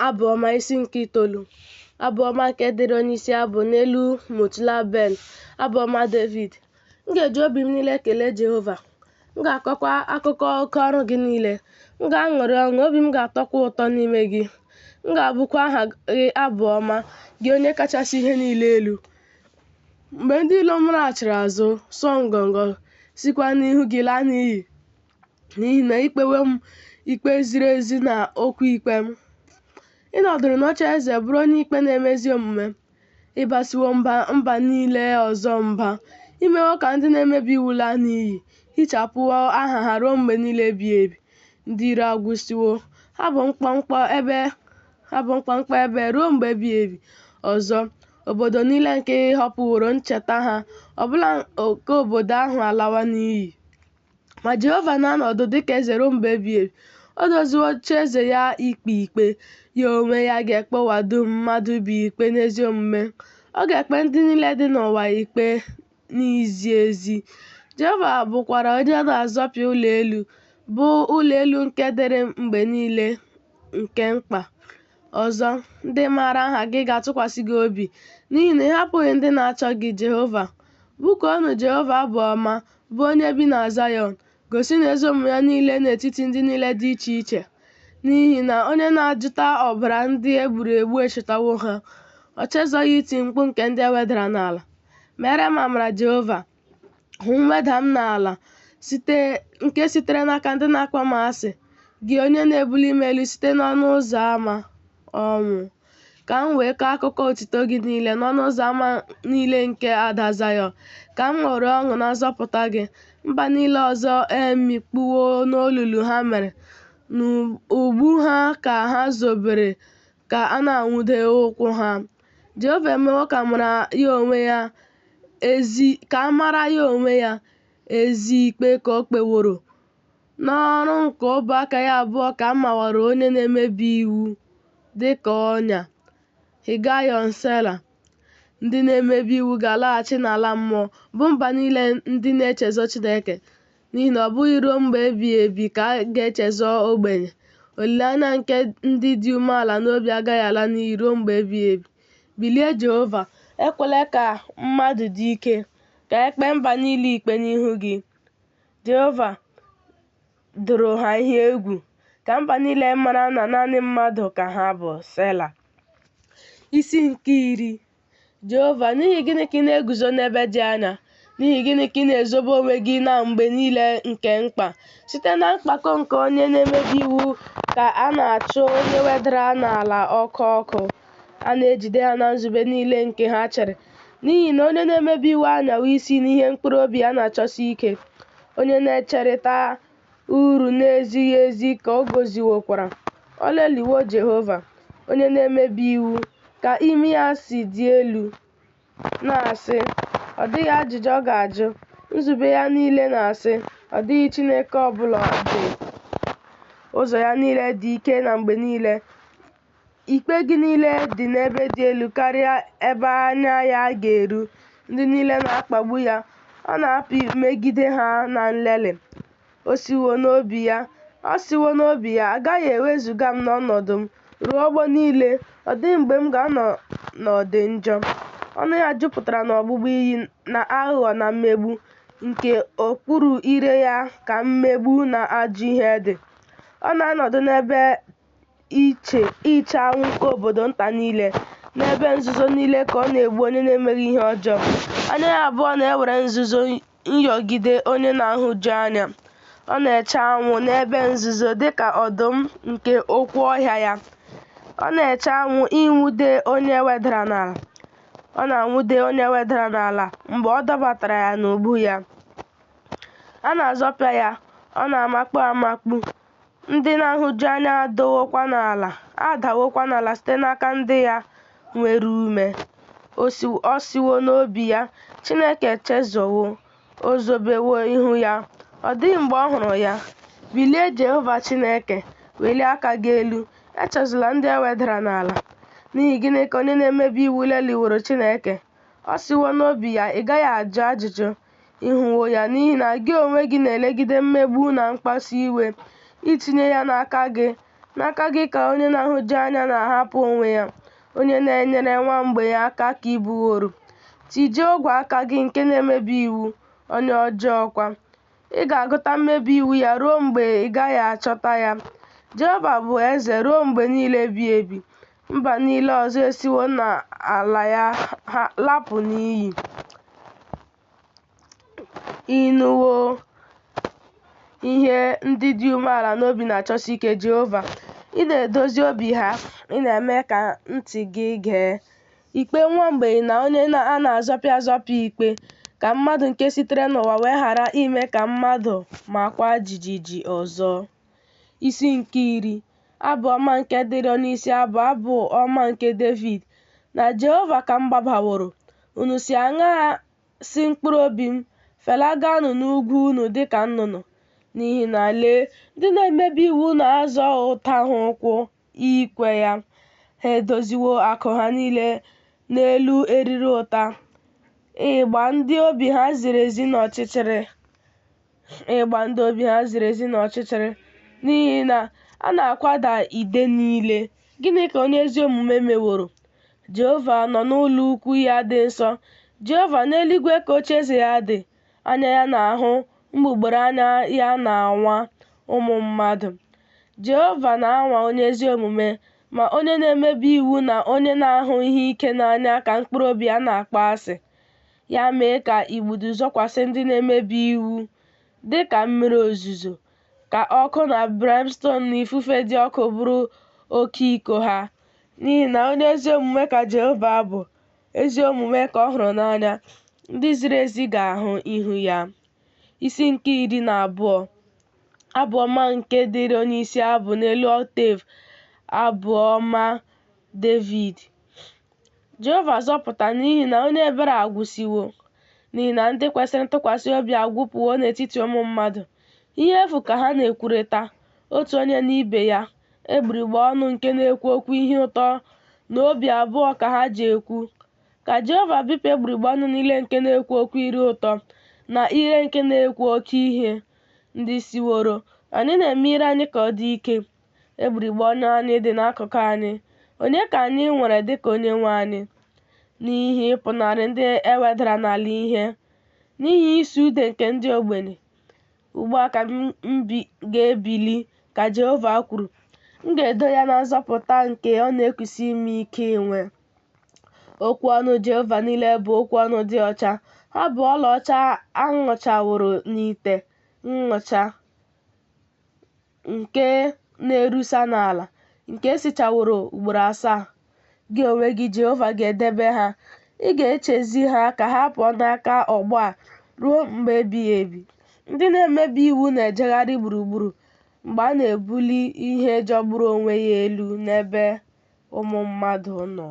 Abụ ọma isi nke 9. Abụ ọma nke dịrị onyeisi abụ n'elu Motula Ben. Abụ ọma David. M ga-eji obi m niile kelee Jehova. M ga-akọkwa akụkọ oke ọrụ gị niile. M ga-aṅụrị ọṅụ, obi m ga-atọkwa ụtọ n'ime gị. M ga-abụkwa aha gị abụ ọma, gị onye kachasị ihe niile elu. Mgbe ndị ilo m laghachiri azụ, sụọ ngọngọ, sikwa n'ihu gị laa n'iyi, n'ihi na ikpewo m ikpe ziri ezi na okwu ikpe m. Ị nọdụrụ n'ocheeze bụrụ onye ikpe na-emezi omume. Ịbasiwo mba niile ọzọ mba. Imewo ka ndị na-emebi iwu laa n'iyi. Hichapụwo aha ha ruo mgbe niile ebighị ebi. Ndị iro agwụsiwo. Ha bụ mkpamkpa ebe ruo mgbe ebighị ebi. Ọzọ, obodo niile nke ị họpụworo ncheta ha, ọbụla oke obodo ahụ alawa n'iyi. Ma Jehova na-anọdụ dịka eze ruo mgbe ebighị ebi. O doziwo ocheeze ya ikpe ikpe. Ya onwe ya ga-ekpewa dum mmadụ bi ikpe n'ezi omume. Ọ ga-ekpe ndị niile dị n'ụwa ikpe n'izi ezi. Jehova bụkwara onye na-azọpịa ụlọ elu, bụ ụlọ elu nke dịrị mgbe niile nke mkpa. Ọzọ, ndị maara aha gị ga-atụkwasị gị obi, n'ihi na ị hapụghị ndị na-achọ gị, Jehova. Bụkuonụ Jehova abụ ọma, bụ onye bi na Zayọn. Gosinụ ezi omume ya niile n'etiti ndị niile dị iche iche. N'ihi na onye na-ajụta ọbara ndị e gburu egbu echetawo ha. Ọ chezoghị iti mkpu nke ndị e wedara n'ala. Meere m amara, Jehova. Hụ mweda m n'ala nke sitere n'aka ndị na-akpọ m asị. Gị onye na-ebuli m elu site n'ọnụ ụzọ ámá ọnwụ. Ka m wee kọọ akụkọ otuto gị niile n'ọnụ ụzọ ámá niile nke Ada Zayọn. Ka m ṅụrịa ọṅụ na nzọpụta gị. Mba niile ọzọ emikpuwo n'olulu ha mere. N'ubu ha ka ha zobere ka a na-anwude ụkwụ ha. Jehova emewo ka a mara ya onwe ya ezi ikpe ka o kpeworo. N'ọrụ nke ọbụ aka ya abụọ ka a mawara onye na-emebi iwu dịka ọnya. Higayọn Sela. Ndị na-emebi iwu ga-alaghachi n'ala mmụọ, bụ mba niile ndị na-echezọ Chineke. N'ihi na ọ bụghị ruo mgbe ebighị ebi ka a ga-echezọ ogbenye. Olileanya nke ndị dị umeala n'obi agaghị ala n'iyi ruo mgbe ebighị ebi. Bilie, Jehova, ekwela ka mmadụ dị ike, ka e kpee mba niile ikpe n'ihu gị. Jehova dụrụ ha ihe egwu, ka mba niile mara na naanị mmadụ ka ha bụ. Sela. Isi nke 10. Jehova, n'ihi gịnị ka ị na-eguzo n'ebe dị anya? N'ihi gịnị ka ị na-ezobe onwe gị na mgbe niile nke mkpa? Site na mkpako nke onye na-emebi iwu ka a na-achụ onye wedara n'ala ọkụ. A na-ejide ha na nzube niile nke ha chere. N'ihi na onye na-emebi iwu anyawo isi n'ihe mkpụrụ obi ya na-achọsi ike. Onye na-echerịta uru na-ezighị ezi ka o goziwokwara. O leliwo Jehova, onye na-emebi iwu, ka imi ya si dị elu, na-asị, ọ dịghị ajụjụ ọ ga-ajụ. Nzube ya niile na-asị, ọ dịghị Chineke ọ bụla dị. Ụzọ ya niile dị ike na mgbe niile. Ikpe gị niile dị n'ebe dị elu karịa ebe anya ya ga-eru. Ndị niile na-akpagbu ya, ọ na-apụ megide ha na nlelị. Ọ siwo n'obi ya, agaghị ewezuga m n'ọnọdụ m ruo ọgbọ niile. Ọ dịghị mgbe m ga-anọ n'ọdị njọ. Ọnụ ya jupụtara n'ọgbụgba iyi na aghụghọ na mmegbu. Nke okpuru ire ya ka mmegbu na ajọ ihe dị. Ọ na-anọdụ n'ebe iche anwụ nke obodo nta niile. N'ebe nzuzo niile ka ọ na-egbu onye na-emeghị ihe ọjọọ. Anya ya abụọ na-ewere nzuzo nyọgide onye na-ahụju anya. Ọ na-eche anwụ n'ebe nzuzo dịka ọdụm nke okwu ọhịa ya. Ọ na-eche anwụ ịnwude onye wedara n'ala. Ọ na-anwude onye wedara n'ala mgbe ọ dọbatara ya n'ubu ya. A na-azọpịa ya, ọ na-amakpu amakpu. Ndị na-ahụju anya adawokwa n'ala site n'aka ndị ya nwere ume. O siwo n'obi ya, Chineke chezuwo, o zobewo ihu ya, ọ dịghị mgbe ọ hụrụ ya. Bilie, Jehova Chineke, welie aka gị elu. Echezọla ndị e wedara n'ala. N'ihi gịnị ka onye na-emebi iwu leliworo Chineke? Ọ siwo n'obi ya, ị gaghị ajụ ajụjụ. Ịhụwo ya, n'ihi na gị onwe gị na-elegide mmegbu na mkpasu iwe. Itinye ya n'aka gị n'aka gị ka onye na-ahụju anya na-ahapụ onwe ya, onye na-enyere nwa mgbei aka ka ị bụworo. Tijie ogwe aka gị nke na-emebi iwu, onye ọjọọ kwa. Ị ga-agụta mmebi iwu ya ruo mgbe ị gaghị achọta ya. Jehova bụ eze ruo mgbe niile ebighị ebi. Mba niile ọzọ esiwo n'ala ya lapụ n'iyi. Ị nụwo ihe ndị dị umeala n'obi na-achọsi ike Jehova. Ị na-edozi obi ha, ị na-eme ka ntị gị gee. Ikpe nwa mgbei na onye a na-azọpịa azọpịa ikpe, ka mmadụ nke sitere n'ụwa wee ghara ime ka mmadụ makwa jijiji ọzọ. Isi nke 10. Abụ ọma nke dịrị onyeisi abụ, abụ ọma nke Devid. Na Jehova ka m gbabaworo. Unu si aṅaa si mkpụrụ obi m, felagaanụ n'ugwu unu dịka nnụnụ. N'ihi na lee, ndị na-emebi iwu na-azọ ụta ha ụkwụ ikwe ya. Ha edoziwo akụ ha niile n'elu eriri ụta. Ịgba ndị obi ha ziri ezi n'ọchịchịrị. N'ihi na a na-akwada ide niile. Gịnị ka onye ezi omume meworo? Jehova nọ n'ụlọ ukwu ya dị nsọ. Jehova n'eluigwe ka ocheeze ya dị. Anya ya na-ahụ, mgbugbere anya ya na-anwa ụmụ mmadụ. Jehova na-anwa onye ezi omume, ma onye na-emebi iwu na onye na-ahụ ihe ike n'anya ka mkpụrụ obi ya na-akpọ asị. Ya mee ka igbudu zọkwasị ndị na-emebi iwu dị ka mmiri ozuzo, ka ọkụ na brimstone na ifufe dị ọkụ bụrụ oke iko ha. N'ihi na onye ezi omume ka Jehova bụ, ezi omume ka ọ hụrụ n'anya, ndị ziri ezi ga-ahụ ihu ya. Isi nke 12. Abụ ọma nke dịrị onyeisi abụ n'elu octave. Abụ ọma Devid. Jehova zọpụta, n'ihi na onye ebere agwụsiwo, n'ihi na ndị kwesịrị ntụkwasị obi agwụpụwo n'etiti ụmụ mmadụ. Ihe efu ka ha na-ekwurịta, otu onye na ibe ya. Egbugbere ọnụ nke na-ekwu okwu ihe ụtọ na obi abụọ ka ha ji ekwu. Ka Jehova bipụ egbugbere ọnụ niile nke na-ekwu okwu ire ụtọ na ire nke na-ekwu oke ihe. Ndị siworo, anyị na-eme ire anyị ka ọ dị ike. Egbugbere ọnụ anyị dị n'akụkụ anyị. Onye ka anyị nwere dịka Onyenwe anyị? N'ihi ịpụnarị ndị ewedara n'ala ihe, n'ihi isi ude nke ndị ogbenye. Ugbu a ka m ga-ebili, ka Jehova kwuru. M ga-edo ya na nzọpụta nke ọ na-ekusi ime ike inwe. Okwu ọnụ Jehova niile bụ okwu ọnụ dị ọcha. Ha bụ ọlaọcha a ṅụchaworo n'ite nnụcha, nke na-erusa n'ala, nke esichaworo ugboro 7. Gị onwe gị Jehova ga-edebe ha. Ị ga-echezi ha ka ha pụọ n'aka ọgbọ a ruo mgbe ebighị ebi. Ndị na-emebi iwu na-ejegharị gburugburu mgbe a na-ebuli ihe jọgburu onwe ya elu n'ebe ụmụ mmadụ nọ.